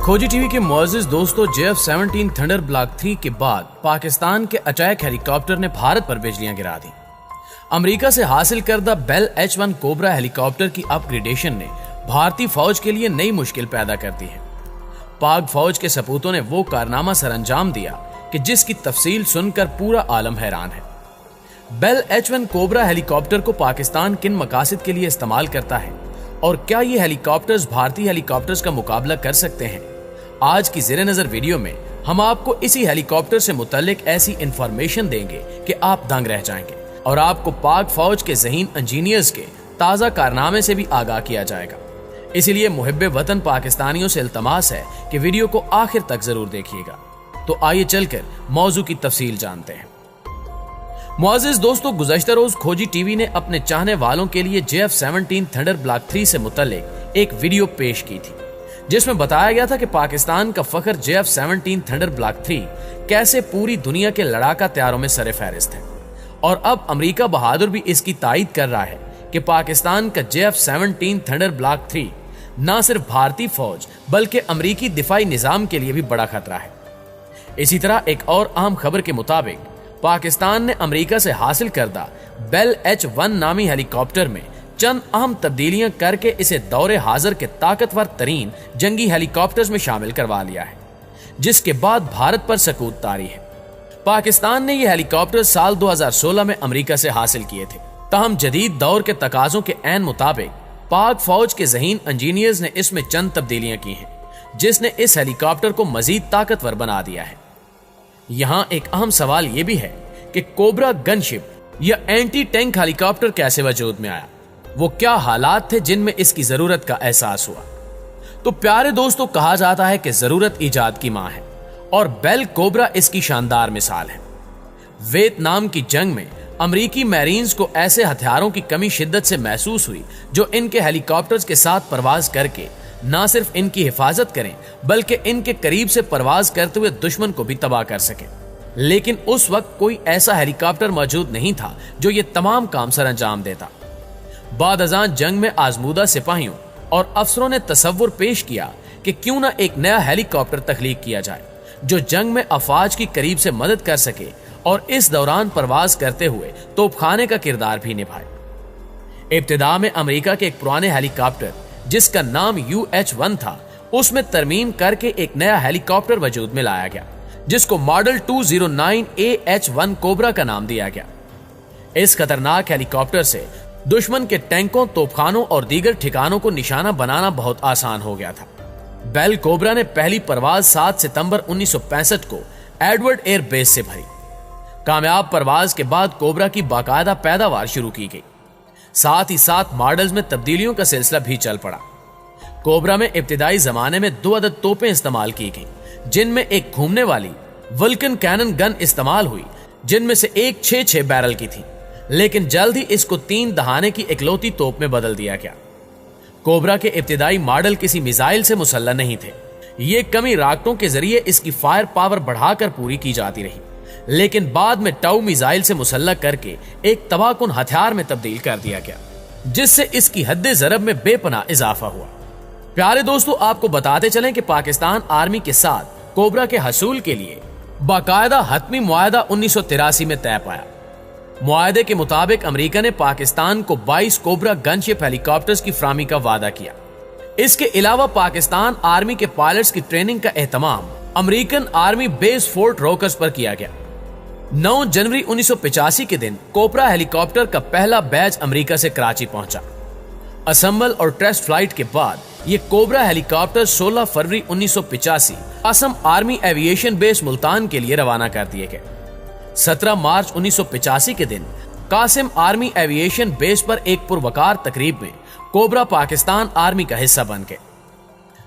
खोजी टीवी के मुअज़्ज़िज़ दोस्तों, JF-17 थंडर ब्लॉक 3 के बाद पाकिस्तान के अटैक हेलीकॉप्टर ने भारत पर बिजलियां गिरा दी। अमेरिका से हासिल करदा बेल H-1 कोबरा हेलीकॉप्टर की अपग्रेडेशन ने भारतीय फौज के लिए नई मुश्किल पैदा कर दी है। पाक फौज के सपूतों ने वो कारनामा सरअंजाम दिया कि जिसकी तफसील सुनकर पूरा आलम हैरान है। बेल H-1 कोबरा हेलीकॉप्टर को पाकिस्तान किन मकासद के लिए इस्तेमाल करता है और क्या ये हेलीकॉप्टर्स भारतीय हेलीकॉप्टर्स का मुकाबला कर सकते हैं? आज की ज़ेरे नजर वीडियो में हम आपको इसी हेलीकॉप्टर से मुतल्लिक ऐसी इंफॉर्मेशन देंगे कि आप दंग रह जाएंगे और आपको पाक फौज के ज़हीन इंजीनियर्स के ताज़ा कारनामे से भी आगाह किया जाएगा। इसीलिए मुहिब्बे वतन पाकिस्तानियों से इल्तमास है कि वीडियो को आखिर तक जरूर देखिएगा। तो आइए चलकर मौजू की तफसील जानते हैं। मुअज़्ज़िज़ दोस्तों, गुज़श्ता रोज खोजी टीवी ने अपने चाहने वालों के लिए JF-17 थंडर ब्लॉक 3 से मुतल्लिक एक वीडियो पेश की थी, जिसमें बताया गया था कि पाकिस्तान का फख्र JF-17 थंडर ब्लॉक 3 कैसे पूरी दुनिया के लड़ाका तैयारों में सरे फहरिस्त है। और अब अमेरिका बहादुर भी इसकी तायद कर रहा है कि पाकिस्तान का JF-17 थंडर ब्लॉक 3 न सिर्फ भारतीय फौज बल्कि अमेरिकी दिफाई निजाम के लिए भी बड़ा खतरा है। इसी तरह एक और अहम खबर के मुताबिक पाकिस्तान ने अमेरिका से हासिल करदा बेल H-1 नामी हेलीकॉप्टर में चंद अहम तब्दीलियां करके इसे दौरे हाजिर के ताकतवर तरीन जंगी हेलीकॉप्टर्स में शामिल करवा लिया है, जिसके बाद भारत पर सकूत तारी है। पाकिस्तान ने यह हेलीकॉप्टर साल 2016 में अमेरिका से हासिल किए थे। ताहम जदीद दौर के तकाजों के ऐन मुताबिक पाक फौज के ज़हीन इंजीनियर्स ने इसमें चंद तब्दीलियां की हैं, जिसने इस हेलीकॉप्टर को मजीद ताकतवर बना दिया है। यहां एक अहम सवाल यह भी है कि कोबरा गनशिप या एंटी टैंक हेलीकॉप्टर कैसे वजूद में आया, वो क्या हालात थे जिनमें इसकी जरूरत का एहसास हुआ। तो प्यारे दोस्तों, कहा जाता है कि जरूरत ईजाद की मां है और बेल कोबरा इसकी शानदार मिसाल है। वियतनाम की जंग में अमरीकी मैरीन्स को ऐसे हथियारों की कमी शिद्दत से महसूस हुई जो इनके हेलीकॉप्टर्स के साथ परवाज करके न सिर्फ इनकी हिफाजत करें बल्कि इनके करीब से परवाज करते हुए दुश्मन को भी तबाह कर सके। लेकिन उस वक्त कोई ऐसा हेलीकॉप्टर मौजूद नहीं था जो ये तमाम काम सर अंजाम देता। बाद अज़ां जंग में आजमूदा सिपाहियों और अफसरों ने तसव्वुर पेश किया कि क्यों ना एक नया हेलीकॉप्टर तख्लीक किया जाए जो जंग में अफवाज की करीब से मदद कर सके और इस दौरान परवाज करते हुए तोपखाने का किरदार भी निभाए। इब्तिदा में अमेरिका के एक पुराने हेलीकॉप्टर जिसका नाम UH-1 था, उसमें तरमीम करके एक नया हेलीकॉप्टर वजूद में लाया गया जिसको मॉडल 209AH-1 कोबरा का नाम दिया गया। इस खतरनाक हेलीकॉप्टर से दुश्मन के टैंकों, तोपखानों और दीगर ठिकानों को निशाना बनाना बहुत आसान हो गया था। बेल कोबरा ने पहली परवाज 7 सितंबर 1965 को एडवर्ड एयर बेस से भरी। कामयाब परवाज के बाद कोबरा की बाकायदा पैदावार शुरू की गई। साथ ही साथ मॉडल्स में तब्दीलियों का सिलसिला भी चल पड़ा। कोबरा में इब्तिदाई जमाने में 2 अदद तोपें इस्तेमाल की गई, जिनमें एक घूमने वाली वल्कन कैनन गन इस्तेमाल हुई, जिनमें से एक 6 बैरल की थी, लेकिन जल्द ही इसको 3 दहाने की इकलौती तोप में बदल दिया गया। कोबरा के इब्तिदाई मॉडल किसी मिसाइल से मुसल्लह नहीं थे। ये कमी रॉकेटों के जरिए इसकी फायर पावर बढ़ाकर पूरी की जाती रही, लेकिन बाद में टाउ मिसाइल से मुसल्लह करके एक तबाहकुन हथियार में तब्दील कर दिया गया, जिससे इसकी हद्दे ज़रब में बेपनाह इजाफा हुआ। प्यारे दोस्तों, आपको बताते चलें कि पाकिस्तान आर्मी के साथ कोबरा के हसूल के लिए बाकायदा हतमी मुआहदा 1983 में तय पाया। मुआहदे के मुताबिक अमेरिका ने पाकिस्तान को 22 कोबरा गनशिप हेलीकॉप्टर्स की फराहमी का वादा किया। इसके अलावा पाकिस्तान आर्मी के पायलट्स की ट्रेनिंग का एहतमाम American army base Fort Rucker's पर किया गया। 9 जनवरी 1985 के दिन कोबरा हेलीकॉप्टर का पहला बैच अमेरिका से कराची पहुंचा। असेंबल और टेस्ट फ्लाइट के बाद ये कोबरा हेलीकॉप्टर 16 फरवरी 1985 Assam army aviation base Multan के लिए रवाना कर दिए गए। 17 मार्च 1985 के दिन कासिम आर्मी एविएशन बेस पर एक पुरवकार तकरीब में कोबरा पाकिस्तान आर्मी का हिस्सा बन गए।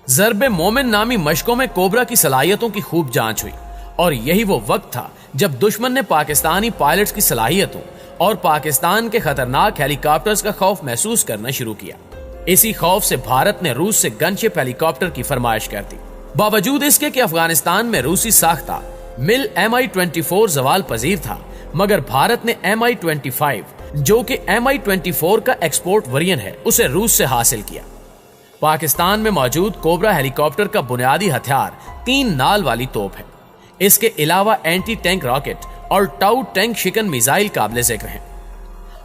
ज़रबे मोमिन नामी मशकों में कोबरा की सलाहियतों की खूब जांच हुई और यही वो वक्त था जब दुश्मन ने पाकिस्तानी पायलट्स की सलाहियतों और पाकिस्तान के खतरनाक हेलीकॉप्टर्स का खौफ महसूस करना शुरू किया। इसी खौफ से भारत ने रूस से गनशिप हेलीकॉप्टर की फरमाइश कर दी। बावजूद इसके कि अफगानिस्तान में रूसी साख्ता मिल Mi-24 जवाल पजीर था, मगर भारत ने Mi-25 जो कि Mi-24 का एक्सपोर्ट वेरिएंट है, उसे रूस से हासिल किया। पाकिस्तान में मौजूद कोबरा हेलीकॉप्टर का बुनियादी हथियार 3 नाल वाली तोप है। इसके अलावा एंटी टैंक रॉकेट और टाउ टैंक शिकन मिसाइल काबिल जिक्र हैं।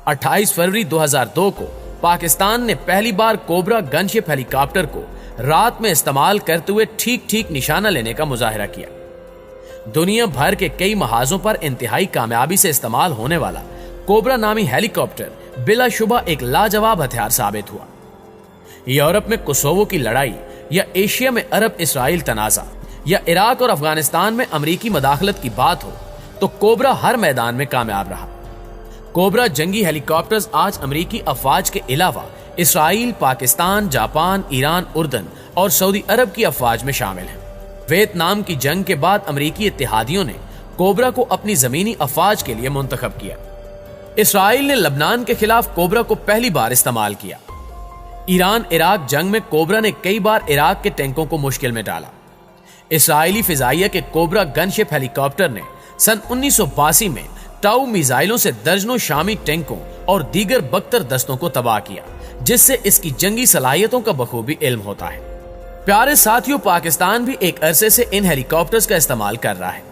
28 फरवरी 2002 को पाकिस्तान ने पहली बार कोबरा गनशिप हेलीकॉप्टर को रात में इस्तेमाल करते हुए ठीक ठीक निशाना लेने का मुजाहिरा किया। दुनिया भर के कई महाजों पर इंतहाई कामयाबी से इस्तेमाल होने वाला कोबरा नामी हेलीकॉप्टर बिलाशुबा एक लाजवाब हथियार साबित हुआ। यूरोप में कोसोवो की लड़ाई, या एशिया में अरब इसराइल तनाजा, या इराक और अफगानिस्तान में अमेरिकी मदाखलत की बात हो तो कोबरा हर मैदान में कामयाब रहा। कोबरा जंगी हेलीकॉप्टर्स आज अमेरिकी अफवाज के अलावा इसराइल, पाकिस्तान, जापान, ईरान, उर्दन और सऊदी अरब की अफवाज में शामिल हैं। वियतनाम की जंग के बाद अमेरिकी इत्तेहादियों ने कोबरा को अपनी जमीनी अफवाज के लिए मुंतखब किया। इसराइल ने लबनान के खिलाफ कोबरा को पहली बार इस्तेमाल किया। ईरान इराक जंग में कोबरा ने कई बार इराक के टैंकों को मुश्किल में डाला। इसराइली फिजाइया के कोबरा गनशिप हेलीकॉप्टर ने सन 1982 में टाउ मिसाइलों से दर्जनों शामी टैंकों और दीगर बख्तर दस्तों को तबाह किया, जिससे इसकी जंगी सलाहियतों का बखूबी इल्म होता है। प्यारे साथियों, पाकिस्तान भी एक अरसे से इन हेलीकॉप्टर्स का इस्तेमाल कर रहा है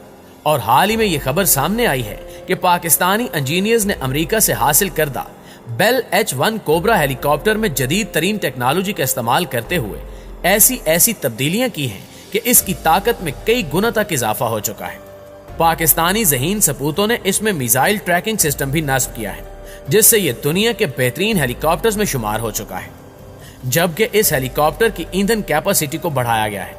और हाल ही में यह खबर सामने आई है कि पाकिस्तानी इंजीनियर्स ने अमेरिका से हासिल करदा बेल H-1 कोबरा हेलीकॉप्टर में जदीद तरीन टेक्नोलॉजी का इस्तेमाल करते हुए ऐसी तब्दीलियां की हैं कि इसकी ताकत में कई गुना तक इजाफा हो चुका है। पाकिस्तानी ज़हीन सपूतों ने इसमें मिसाइल ट्रैकिंग सिस्टम भी नस्ब किया है, जिससे यह दुनिया के बेहतरीन हेलीकॉप्टर्स में शुमार हो चुका है। जबकि इस हेलीकॉप्टर की ईंधन कैपेसिटी को बढ़ाया गया है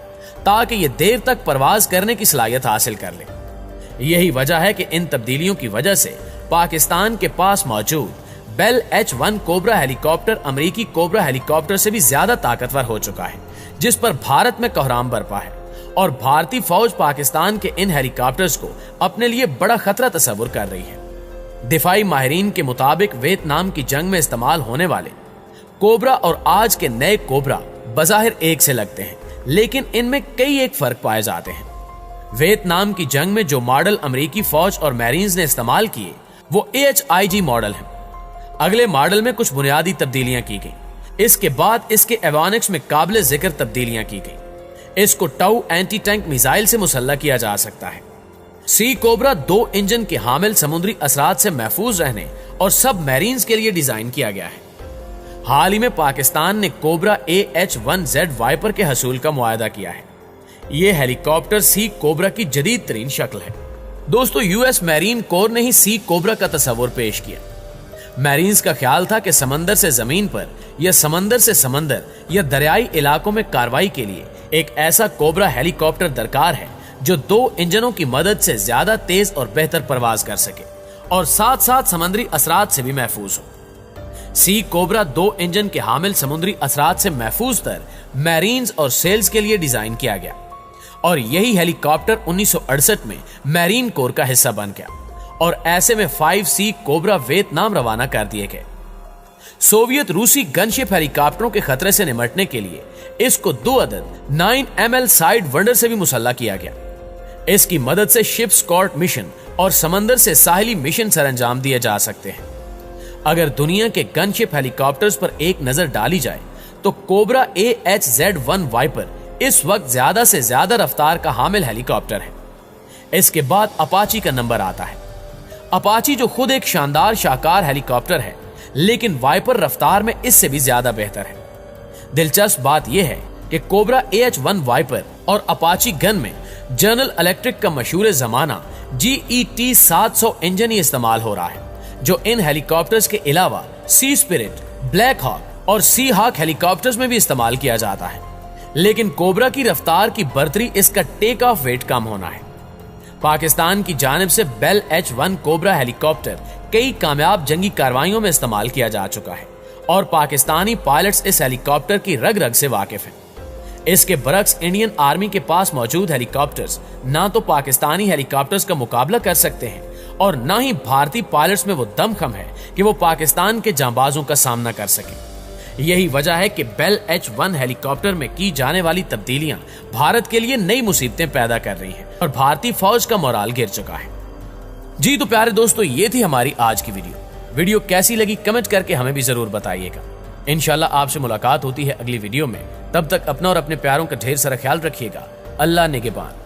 ताकि यह देर तक परवाज करने की सलाहियत हासिल कर ले। यही वजह है कि इन तब्दीलियों की वजह से पाकिस्तान के पास मौजूद बेल H-1 कोबरा हेलीकॉप्टर अमेरिकी कोबरा हेलीकॉप्टर से भी ज्यादा ताकतवर हो चुका है, जिस पर भारत में कोहराम बरपा है और भारतीय फौज पाकिस्तान के इन हेलीकॉप्टर्स को अपने लिए बड़ा खतरा तस्वुर कर रही है। दिफाई माहिरीन के मुताबिक वियतनाम की जंग में इस्तेमाल होने वाले कोबरा और आज के नए कोबरा बज़ाहिर एक से लगते हैं, लेकिन इनमें कई एक फर्क पाए जाते हैं। वियतनाम की जंग में जो मॉडल अमेरिकी फौज और मैरीन्स ने इस्तेमाल किए वो AHIG मॉडल है। अगले मॉडल में कुछ बुनियादी तब्दीलियां की गई। इसके बाद इसके एवानिक्स में काबिल जिक्र तब्दीलियां की गई। इसको टाउ एंटी टैंक मिसाइल से मुसल्ला किया जा सकता है। सी कोबरा 2 इंजन के हामिल समुद्री असरात से महफूज रहने और सब मैरीन्स के लिए डिजाइन किया गया है। हाल ही में पाकिस्तान ने कोबरा AH-1Z वाइपर के हसूल का मुआहदा किया है। यह हेलीकॉप्टर सी कोबरा की जदीद तरीन शक्ल है। दोस्तों, यूएस मैरीन कोर ने ही सी कोबरा का तस्वुर पेश किया। मैरीन्स का ख्याल था कि समंदर से जमीन पर या समंदर से समंदर या दरियाई इलाकों में कार्रवाई के लिए एक ऐसा कोबरा हेलीकॉप्टर दरकार है जो 2 इंजनों की मदद से ज्यादा तेज और बेहतर परवाज कर सके और साथ साथ समुद्री असरात से भी महफूज हो। सी कोबरा 2 इंजन के हामिल समुद्री असरात से महफूज तर मैरीन्स और सेल्स के लिए डिजाइन किया गया और यही हेलीकॉप्टर 1968 में मैरीन कोर का हिस्सा बन गया और ऐसे में 5C कोबरा वियतनाम रवाना कर दिए गए। सोवियत रूसी गनशिप हेलीकॉप्टरों के खतरे से निपटने के लिए इसको 2 अदद 9mm साइड वंडर से भी मुसल्ला किया गया। इसकी मदद से शिप स्कॉट मिशन और समंदर से साहिली मिशन सरंजाम दिए जा सकते हैं। अगर दुनिया के गनशिप हेलीकॉप्टर्स पर एक नजर डाली जाए तो कोबरा AH-1Z वाइपर इस वक्त ज्यादा से ज्यादा रफ्तार का हामिल हेलीकॉप्टर है। इसके बाद अपाची का नंबर आता है। अपाची जो खुद एक शानदार शाहकार हेलीकॉप्टर है, लेकिन वाइपर रफ्तार में इससे भी ज्यादा बेहतर है। दिलचस्प बात यह है कि कोबरा AH-1 वाइपर और अपाची गन में जनरल इलेक्ट्रिक का मशहूर जमाना GET 700 इंजन ही इस्तेमाल हो रहा है, जो इन हेलीकॉप्टर्स के अलावा सी स्पिरिट, ब्लैक हॉक और सी हॉक हेलीकॉप्टर्स में भी इस्तेमाल किया जाता है। लेकिन कोबरा की रफ्तार की बढ़तरी इसका टेक ऑफ वेट कम होना है। पाकिस्तान की जानिब से बेल H-1 कोबरा हेलीकॉप्टर कई कामयाब जंगी कार्रवाइयों में इस्तेमाल किया जा चुका है और पाकिस्तानी पायलट्स इस हेलीकॉप्टर की रग रग से वाकिफ हैं। इसके बरक्स इंडियन आर्मी के पास मौजूद हेलीकॉप्टर्स ना तो पाकिस्तानी हेलीकॉप्टर्स का मुकाबला कर सकते हैं और ना ही भारतीय पायलट्स में वो दमखम है कि वो पाकिस्तान के जांबाजों का सामना कर सके। यही वजह है कि बेल H-1 हेलीकॉप्टर में की जाने वाली तब्दीलियां भारत के लिए नई मुसीबतें पैदा कर रही हैं और भारतीय फौज का मोराल गिर चुका है। जी तो प्यारे दोस्तों, ये थी हमारी आज की वीडियो कैसी लगी कमेंट करके हमें भी जरूर बताइएगा। इंशाल्लाह आपसे मुलाकात होती है अगली वीडियो में। तब तक अपना और अपने प्यारों का ढेर सारा ख्याल रखिएगा। अल्लाह निगहबान।